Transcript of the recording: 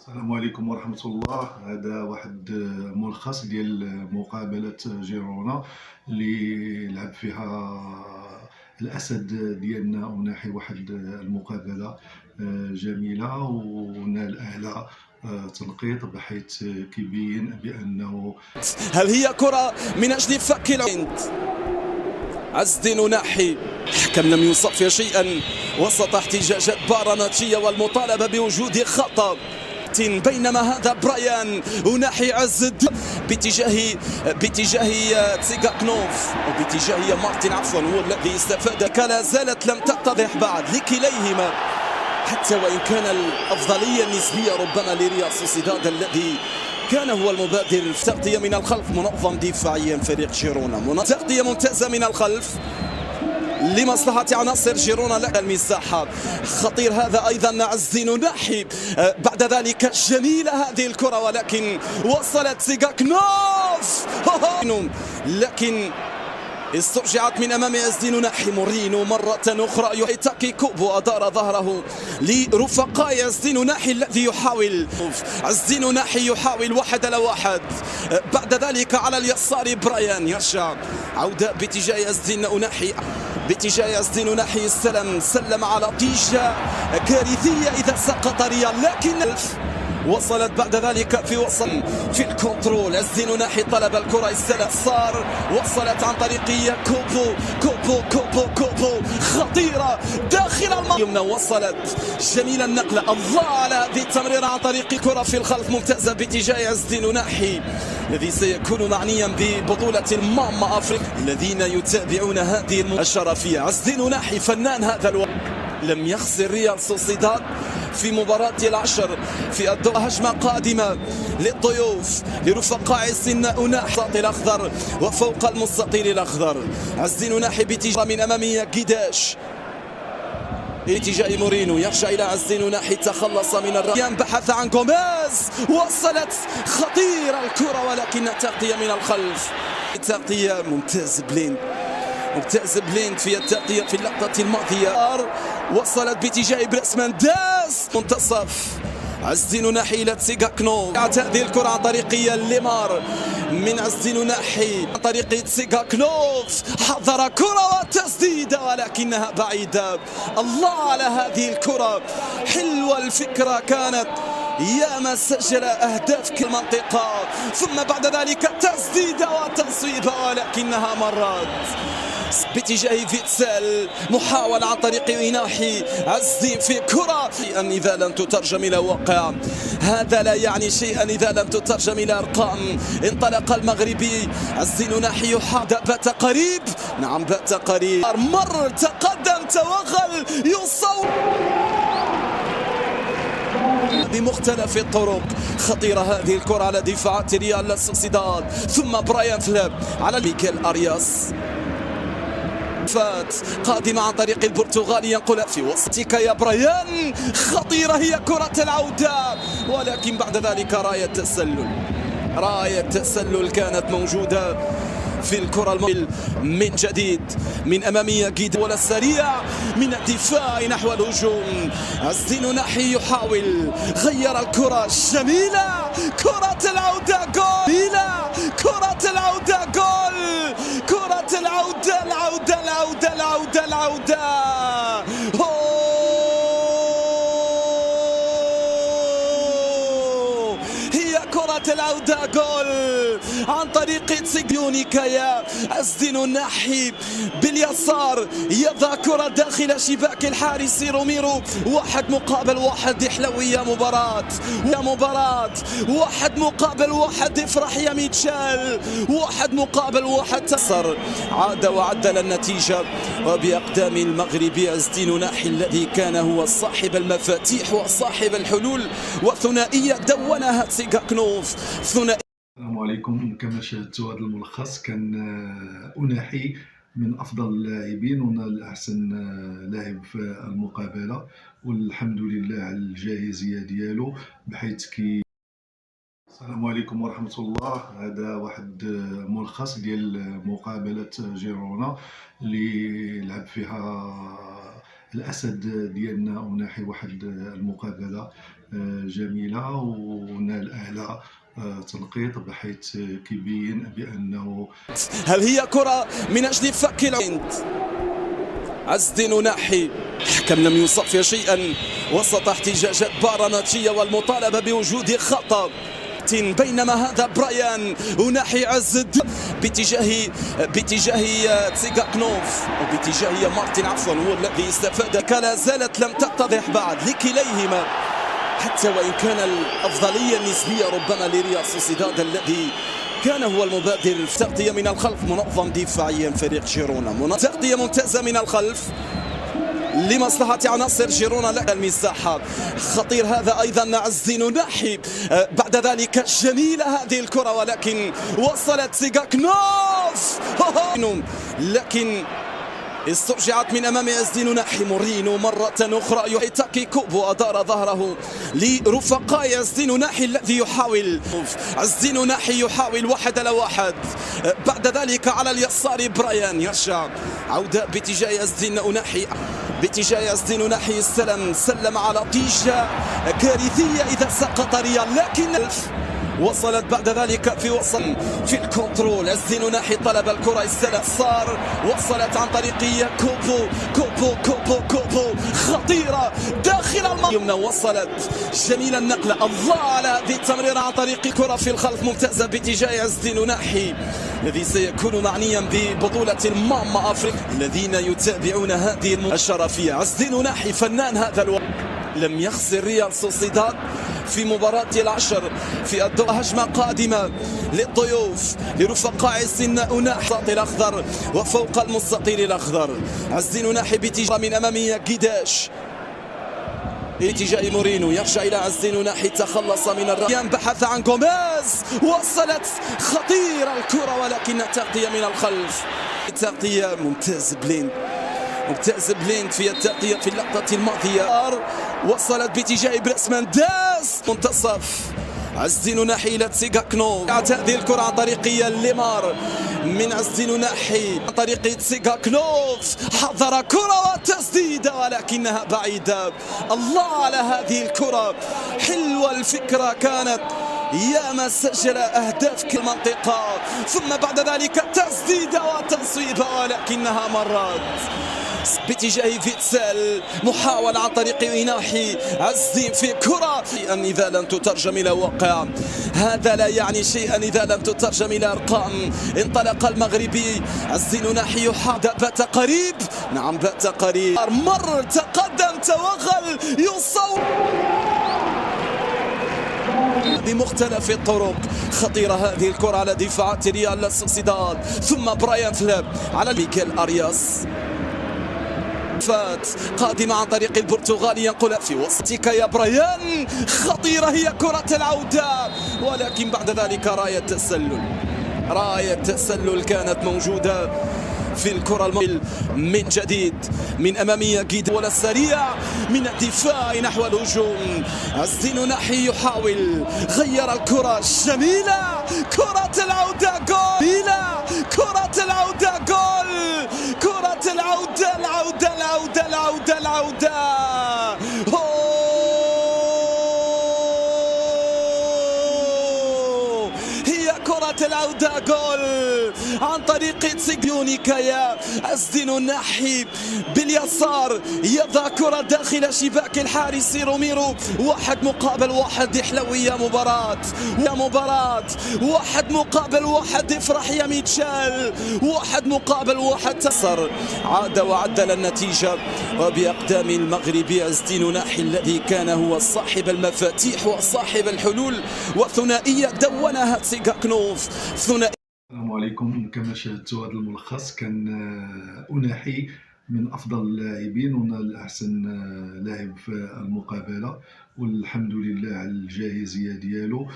السلام عليكم ورحمة الله. هذا واحد ملخص ديال مقابلة جيرونا اللي لعب فيها الأسد ديالنا وناحي واحد المقابلة جميلة ونال أعلى تنقيط، بحيث كيبين بأنه هل هي كرة من أجل فك العند؟ عز الدين ناحي، الحكم لم يصفر شيئا وسط احتجاجات باراناتشية والمطالبة بوجود خطأ، بينما هذا برايان وناحي عز الدين باتجاه تسيغاكنوف او باتجاه مارتن عفوا هو الذي استفاد. لا زالت لم تتضح بعد لكليهما، حتى وإن كان الأفضلية النسبية ربما لريال سوسيداد الذي كان هو المبادر في تغطية من الخلف. منظم دفاعيا فريق جيرونا، تغطية ممتازة من الخلف لمصلحة عناصر جيرونا. لك المساحة، خطير هذا أيضا عز الدين ناحي. بعد ذلك جميلة هذه الكرة، ولكن وصلت سيغاكنوف لكن استرجعت من امام عز الدين ناحي. مورينو مرة أخرى يحتكي كوبو، أدار ظهره لرفقاء عز الدين ناحي الذي يحاول عز الدين ناحي يحاول 1 على 1. بعد ذلك على اليسار برايان يرجع، عودة باتجاه عز الدين ناحي، باتجاه عز الدين ناحي. سلم على نتيجة كارثية إذا سقط ريال، لكن وصلت بعد ذلك في في الكنترول. عز الدين ناحي طلب الكرة، السلام صار، وصلت عن طريق كوبو خطيرة داخل اليمنى، وصلت جميلة النقلة. الله على هذه التمريرة عن طريق كرة في الخلف ممتازة باتجاه عز الدين ناحي الذي سيكون معنيا ببطولة ماما أفريقيا. الذين يتابعون هذه الشرفية، عز الدين ناحي فنان هذا الوقت. لم يخسر ريال سوسيداد في مباراة العشر في الدور. هجمة قادمة للضيوف لرفقاء عز الدين ناحي الأخضر وفوق المستطيل الأخضر. عز الدين ناحي باتجاه من أمامية قداش اتجاه مورينو، يرجع إلى عز الدين ناحي، تخلص من الريان، بحث عن غوميز، وصلت خطيرة الكرة ولكن تغطية من الخلف. تغطية ممتاز بليند في التغطية في اللقطة الماضية، وصلت باتجاه برسمان داس منتصف. عز الدين ناحي إلى تسيغاكنوف، هذه الكرة عن طريق ليمار من عز الدين ناحي عن طريق تسيغاكنوف، حضر كرة وتسديدة ولكنها بعيدة. الله على هذه الكرة، حلوة الفكرة كانت، ياما سجل أهداف في المنطقة، ثم بعد ذلك تسديدة وتصويبة ولكنها مرات باتجاه فيتسال. محاولة عن طريق ناحي عز الدين في كرة، إذا لم تترجم إلى واقع هذا لا يعني شيئا إذا لم تترجم إلى أرقام. انطلق المغربي عز الدين ناحي، يحاول، بات قريب، نعم بات قريب، مر، تقدم، توغل، يصور بمختلف الطرق. خطيرة هذه الكرة على دفاعات ريال سوسيداد، ثم برايان فلاب على ميكيل أرياس، قادمة عن طريق البرتغالي، ينقل في وسطك يا برايان، خطيرة هي كرة العودة، ولكن بعد ذلك راية تسلل كانت موجودة في الكرة من جديد من أمامية جيد، ولا السريع من الدفاع نحو الهجوم. عز الدين ناحي يحاول، غير الكرة، جميلة كرة العودة، جول، كرة العودة، جول، كرة العودة، العودة. هي كرة العودة، جول عن طريق تسيغيونيكايا. عز الدين ناحي باليسار يضع كرة داخل شباك الحارس روميرو، 1 مقابل 1. حلوية مباراة 1 مقابل 1. افرح يا ميتشال، 1 مقابل 1. تصر، عاد وعدل النتيجة وبأقدام المغربي عز الدين ناحي الذي كان هو صاحب المفاتيح وصاحب الحلول، وثنائية دونها تسيغاكنوف، ثنائية. السلام عليكم. كما شاهدتوا هذا الملخص، كان أناحي من أفضل اللاعبين ونال أحسن لاعب في المقابلة، والحمد لله على الجاهزية ديالو، بحيث السلام عليكم ورحمة الله. هذا واحد ملخص ديال مقابلة جيرونا اللي لعب فيها الاسد ديالنا أناحي واحد المقابله جميله ونال اعلى تنقيط، بحيث كيبين بانه هل هي كرة من أجل فك العند؟ عز الدين ناحي، الحكم لم يصفي شيئا وسط احتجاجات باراناتشية والمطالبة بوجود خطأ، بينما هذا برايان وناحي عز الدين باتجاه تسيغاكنوف أو باتجاه مارتن عفوا هو الذي استفاد. لا زالت لم تتضح بعد لكليهما، حتى وإن كان الأفضلية النسبية ربما لريال سوسيداد الذي كان هو المبادر. تغطية من الخلف، منظم دفاعيا فريق جيرونا، تغطية ممتازة من الخلف لمصلحة عناصر جيرونا. لا المساحة خطير هذا أيضا عز الدين ناحي. بعد ذلك جميلة هذه الكرة، ولكن وصلت سيغاكنوف لكن استرجعت من امام عز الدين ناحي. مورينو مرة أخرى يحيتاكي كوبو أدار ظهره لرفقاء عز الدين ناحي الذي يحاول. عز الدين ناحي يحاول 1-1. بعد ذلك على اليسار برايان يرجع، عودة باتجاه عز الدين ناحي، باتجاه عز الدين ناحي. سلم على نتيجة كارثية إذا سقط ريال، لكن وصلت بعد ذلك في الكنترول. عز الدين ناحي طلب الكرة، صار وصلت عن طريق كوبو خطيرة داخل اليمنى، وصلت جميل النقل. الله على هذه التمريرة عن طريق كرة في الخلف ممتازة باتجاه عز الدين ناحي الذي سيكون معنيا ببطولة ماما أفريقيا. الذين يتابعون هذه الشرفية، عز الدين ناحي فنان هذا الوقت. لم يخسر ريال سوسيداد في مباراة العشر في الدور. هجمة قادمة للضيوف لرفقاء عز الدين ناحي الأخضر وفوق المستطيل الأخضر. عز الدين ناحي باتجاه من أمامية قداش باتجاه مورينو، يرجع إلى عز الدين ناحي، تخلص من الرأي، بحث عن غوميز، وصلت خطيرة الكرة ولكن تغطية من الخلف. تغطية ممتاز بليند في التغطية في اللقطة الماضية. وصلت باتجاه برسمان داس منتصف. عز الدين ناحي إلى تسيغاكنوف، هذه الكرة عن طريق ليمار من عز الدين ناحي عن طريق تسيغاكنوف، حضر كرة وتسديدة ولكنها بعيدة. الله على هذه الكرة، حلوة الفكرة كانت، ياما سجل أهداف في المنطقة، ثم بعد ذلك تسديدة وتصويبة ولكنها مرات باتجاه فيتسال. محاولة عن طريق ناحي عز الدين في كرة، إذا لم تترجم إلى واقع هذا لا يعني شيئا، إذا لم تترجم إلى أرقام. انطلق المغربي عز الدين ناحي، بات قريب، نعم بات قريب، مر تقدم توغل يصور بمختلف الطرق. خطيرة هذه الكرة على دفاعات ريال سوسيداد، ثم برايان فلاب على ميكيل أرياس، قادمة عن طريق البرتغالي، ينقل في وسطك يا برايان، خطيرة هي كرة العودة، ولكن بعد ذلك راية تسلل كانت موجودة في الكرة من جديد من أمامية جيد ولا السريع من الدفاع نحو الهجوم. عز الدين ناحي يحاول، غير الكرة جميلة، كرة العودة جول، كرة العودة جول، كرة العودة، العودة هي كرة العودة جول عن طريق سيجيونيكايا. عز الدين ناحي باليسار يضع كرة داخل شباك الحارس روميرو، 1-1 حلوية مباراة، 1-1 افرح يا ميتشال، 1-1 تصر. عاد وعدل النتيجة وبأقدام المغربي عز الدين ناحي الذي كان هو صاحب المفاتيح وصاحب الحلول، وثنائية دونها تسيغاكنوف. السلام عليكم. كما شاهدتوا هذا الملخص، كان أناحي من أفضل اللاعبين ونال أحسن لاعب في المقابلة، والحمد لله على الجاهزية ديالو.